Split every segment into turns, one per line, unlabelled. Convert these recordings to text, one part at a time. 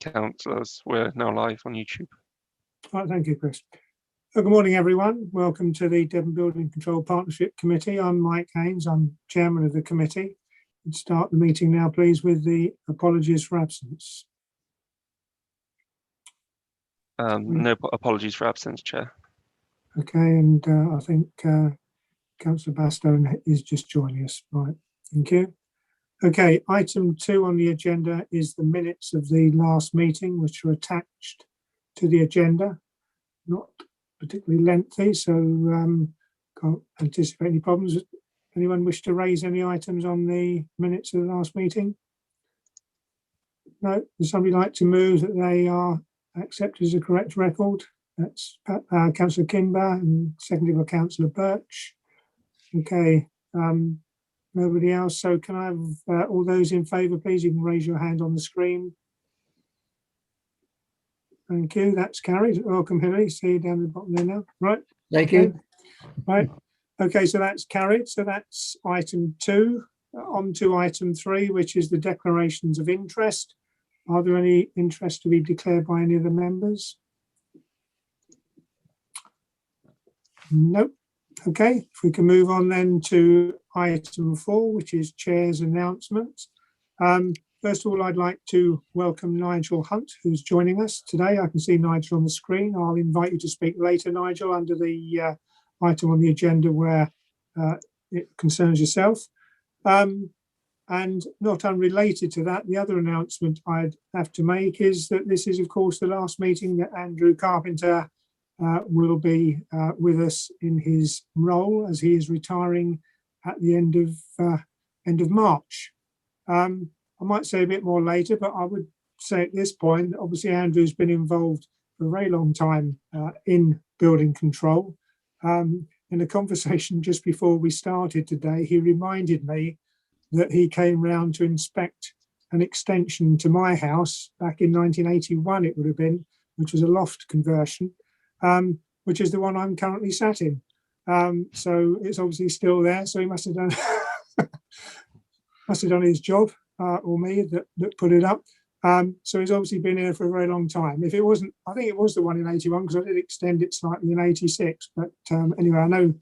councillors. We're now live on YouTube.
Right, thank you, Chris. Good morning, everyone. Welcome to the Devon Building Control Partnership Committee. I'm Mike Haynes. I'm chairman of the committee. Let's start the meeting now, please, with the apologies for absence.
No apologies for absence, Chair.
Okay, and I think Councillor Bastone is just joining us. Right, thank you. Okay, item 2 on the agenda is the minutes of the last meeting, which are attached to the agenda. Not particularly lengthy, so can't anticipate any problems. Anyone wish to raise any items on the minutes of the last meeting? No, does somebody like to move that they are accepted as a correct record? That's Councillor Kinber and seconded by Councillor Birch. Okay, nobody else. So can I have all those in favour, please? You can raise your hand on the screen. Thank you. That's carried. Welcome, Hilary. See you down the bottom there now. Right.
Thank you.
Right. Okay, so that's carried. So that's item 2. On to item 3, which is the declarations of interest. Are there any interest to be declared by any of the members? Nope. Okay, if we can move on then to item 4, which is Chair's announcements. First of all, I'd like to welcome Nigel Hunt, who's joining us today. I can see Nigel on the screen. I'll invite you to speak later, Nigel, under the item on the agenda where it concerns yourself. And not unrelated to that, the other announcement I'd have to make is that this is, of course, the last meeting that Andrew Carpenter will be with us in his role, as he is retiring at the end of March. I might say a bit more later, but I would say at this point, obviously Andrew's been involved for a very long time in building control. In a conversation just before we started today, he reminded me that he came round to inspect an extension to my house back in 1981, it would have been, which was a loft conversion, which is the one I'm currently sat in. So it's obviously still there. So he must have done his job, or me that put it up. So he's obviously been here for a very long time. If it wasn't, I think it was the one in 81 because I did extend it slightly in 86. But anyway, I know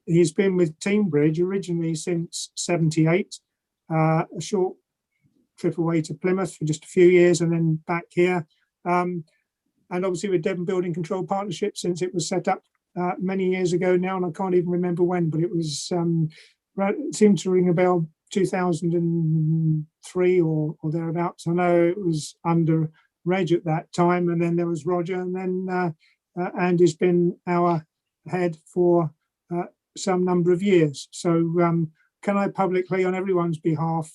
he's been with Teambridge originally since 78, a short trip away to Plymouth for just a few years and then back here. And obviously with Devon Building Control Partnership since it was set up many years ago now, and I can't even remember when, but it was, it seemed to ring a bell 2003 or thereabouts. I know it was under Reg at that time, and then there was Roger, and then Andy's been our head for some number of years. So can I publicly, on everyone's behalf,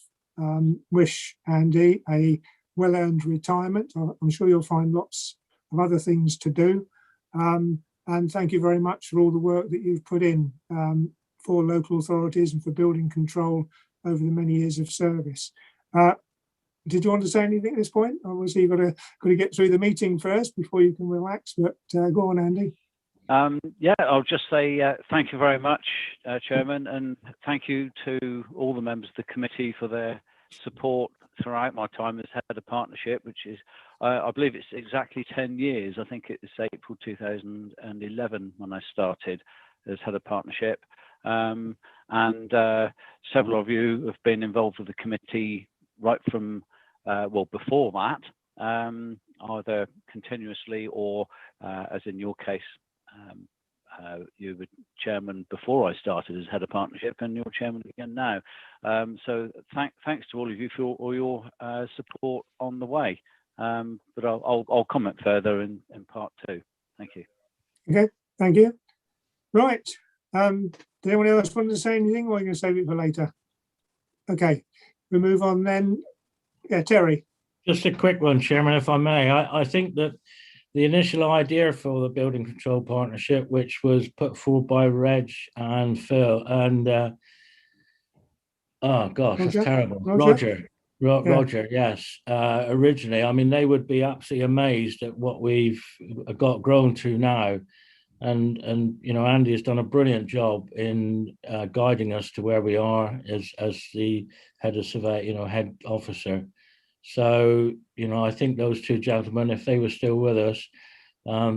wish Andy a well-earned retirement. I'm sure you'll find lots of other things to do. And thank you very much for all the work that you've put in for local authorities and for building control over the many years of service. Did you want to say anything at this point? Obviously, you've got to get through the meeting first before you can relax, but go on, Andy.
Yeah, I'll just say thank you very much, Chairman, and thank you to all the members of the committee for their support throughout my time as head of partnership, which is, I believe it's exactly 10 years. I think it's April 2011 when I started as head of partnership. And several of you have been involved with the committee right from, well, before that, either continuously or, as in your case, you were chairman before I started as head of partnership, and you're chairman again now. So thanks to all of you for all your support on the way. But I'll comment further in part 2. Thank you.
Okay, thank you. Right. Did anyone else want to say anything, or are you going to save it for later? Okay, we move on then. Yeah, Terry.
Just a quick one, Chairman, if I may. I think that the initial idea for the Building Control Partnership, which was put forward by Reg and Phil, and oh gosh,
Roger?
that's terrible.
Roger?
Roger, yes. Originally, I mean, they would be absolutely amazed at what we've got grown to now. And you know, Andy has done a brilliant job in guiding us to where we are as the head of survey, you know, head officer. So, I think those two gentlemen, if they were still with us,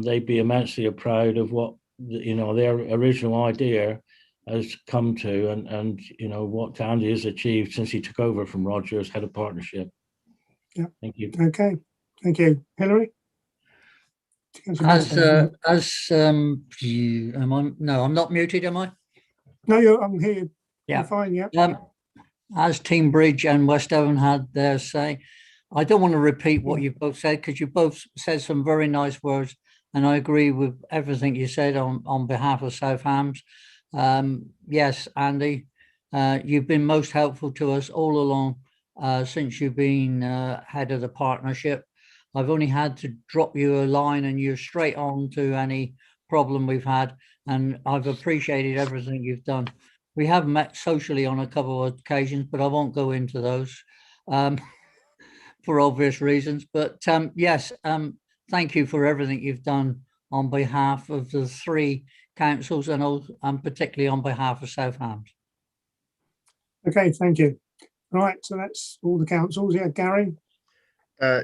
they'd be immensely proud of what, their original idea has come to, and what Andy has achieved since he took over from Roger as head of partnership.
Yeah.
Thank you.
Okay, thank you. Hilary?
As you am I? No, I'm not muted, am I?
No, I'm here.
Yeah.
You're fine, yeah.
As Team Bridge and West Devon had their say, I don't want to repeat what you both said, because you both said some very nice words, and I agree with everything you said on behalf of South Hams. Yes, Andy, you've been most helpful to us all along since you've been head of the partnership. I've only had to drop you a line and you're straight on to any problem we've had, and I've appreciated everything you've done. We have met socially on a couple of occasions, but I won't go into those for obvious reasons. But yes, thank you for everything you've done on behalf of the three councils, and particularly on behalf of South Hams.
Okay, thank you. Right, so that's all the councils. Yeah, Gary?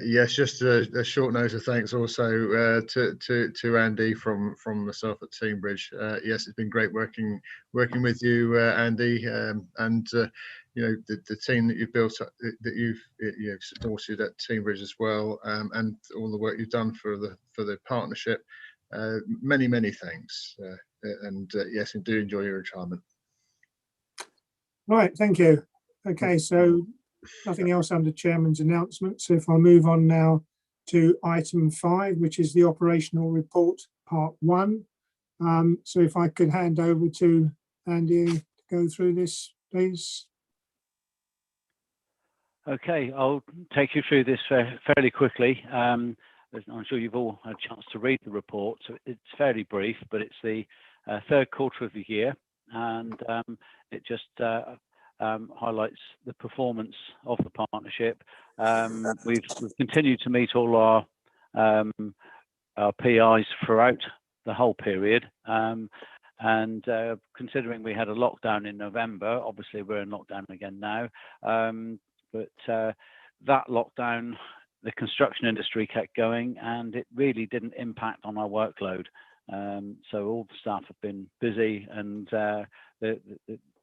Yes, just a short note of thanks also to Andy from myself at Team Bridge. Yes, it's been great working with you, Andy, and the team that you've built up, that you've supported at Team Bridge as well, and all the work you've done for the partnership. Many thanks, and yes, and do enjoy your retirement.
Right, thank you. Okay, so nothing else under Chairman's announcements. So if I move on now to item 5, which is the operational report, part 1. So if I could hand over to Andy to go through this, please.
Okay, I'll take you through this fairly quickly. I'm sure you've all had a chance to read the report, so it's fairly brief, but it's the third quarter of the year, and it just highlights the performance of the partnership. We've continued to meet all our PIs throughout the whole period, and considering we had a lockdown in November, obviously we're in lockdown again now, but that lockdown, the construction industry kept going, and it really didn't impact on our workload. So all the staff have been busy, and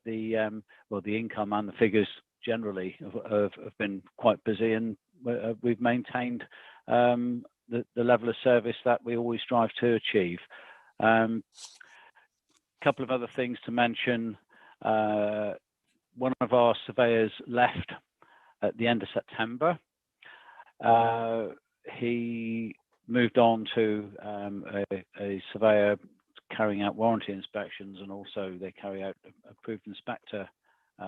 the income and the figures generally have been quite busy, and we've maintained the level of service that we always strive to achieve. Couple of other things to mention. One of our surveyors left at the end of September. He moved on to a surveyor carrying out warranty inspections, and also they carry out approved inspector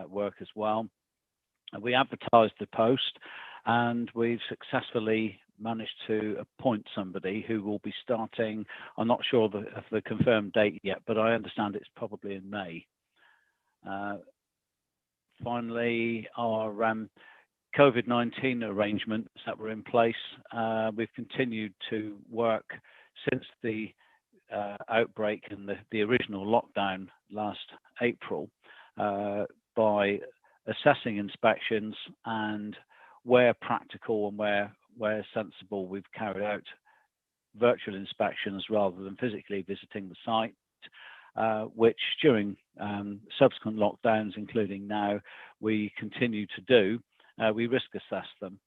work as well. We advertised the post, and we've successfully managed to appoint somebody who will be starting. I'm not sure of the confirmed date yet, but I understand it's probably in May. Finally, our COVID-19 arrangements that were in place, we've continued to work since the outbreak and the original lockdown last April by assessing inspections, and where practical and where sensible, we've carried out virtual inspections rather than physically visiting the site, which during subsequent lockdowns, including now, we continue to do. We risk assess them.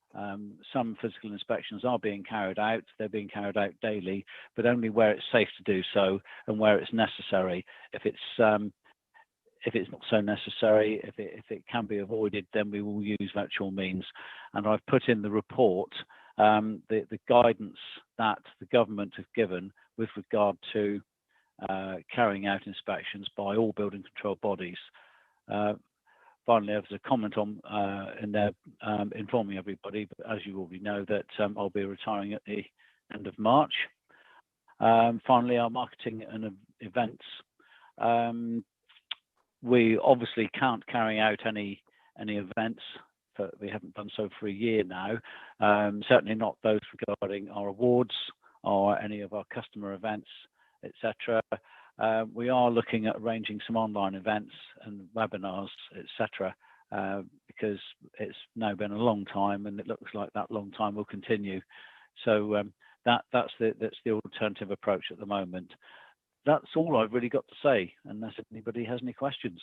Some physical inspections are being carried out. They're being carried out daily, but only where it's safe to do so and where it's necessary. If it's not so necessary, if it can be avoided, then we will use virtual means. And I've put in the report the guidance that the government have given with regard to carrying out inspections by all building control bodies. Finally, there was a comment on in there informing everybody, but as you already know, that I'll be retiring at the end of March. Finally, our marketing and events. We obviously can't carry out any events. We haven't done so for a year now. Certainly not those regarding our awards or any of our customer events, etc. We are looking at arranging some online events and webinars, etc., because it's now been a long time, and it looks like that long time will continue. So that's the alternative approach at the moment. That's all I've really got to say, unless anybody has any questions.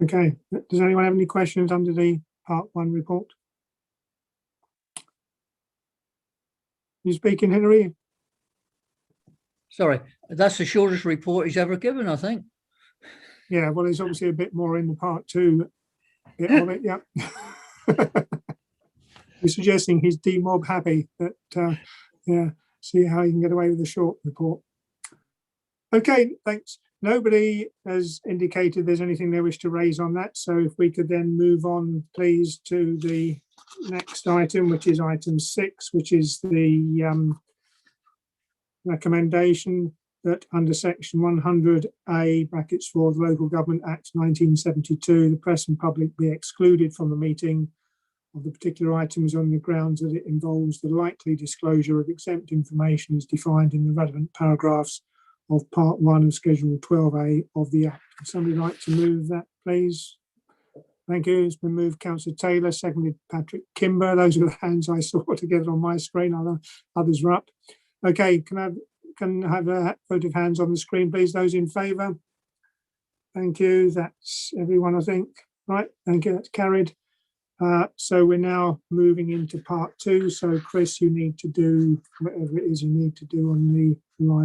Okay, does anyone have any questions under the Part 1 report? You speaking, Henry?
Sorry, that's the shortest report he's ever given, I think.
Yeah, well, there's obviously a bit more in the Part 2 bit of it, yeah. You're suggesting he's demob happy, that, yeah, see how you can get away with a short report. Okay, thanks. Nobody has indicated there's anything they wish to raise on that. So if we could then move on, please, to the next item, which is item 6, which is the recommendation that under section 100A brackets 4 of the Local Government Act 1972, the press and public be excluded from the meeting of the particular items on the grounds that it involves the likely disclosure of exempt information as defined in the relevant paragraphs of Part 1 of Schedule 12A of the Act. Would somebody like to move that, please? Thank you. It's been moved, Councillor Taylor, seconded Patrick Kimber. Those are the hands I saw together on my screen. Others are up. Okay, can I have a vote of hands on the screen, please? Those in favour? Thank you. That's everyone, I think. Right, thank you. That's carried. So we're now moving into Part 2. So Chris, you need to do whatever it is you need to do on the live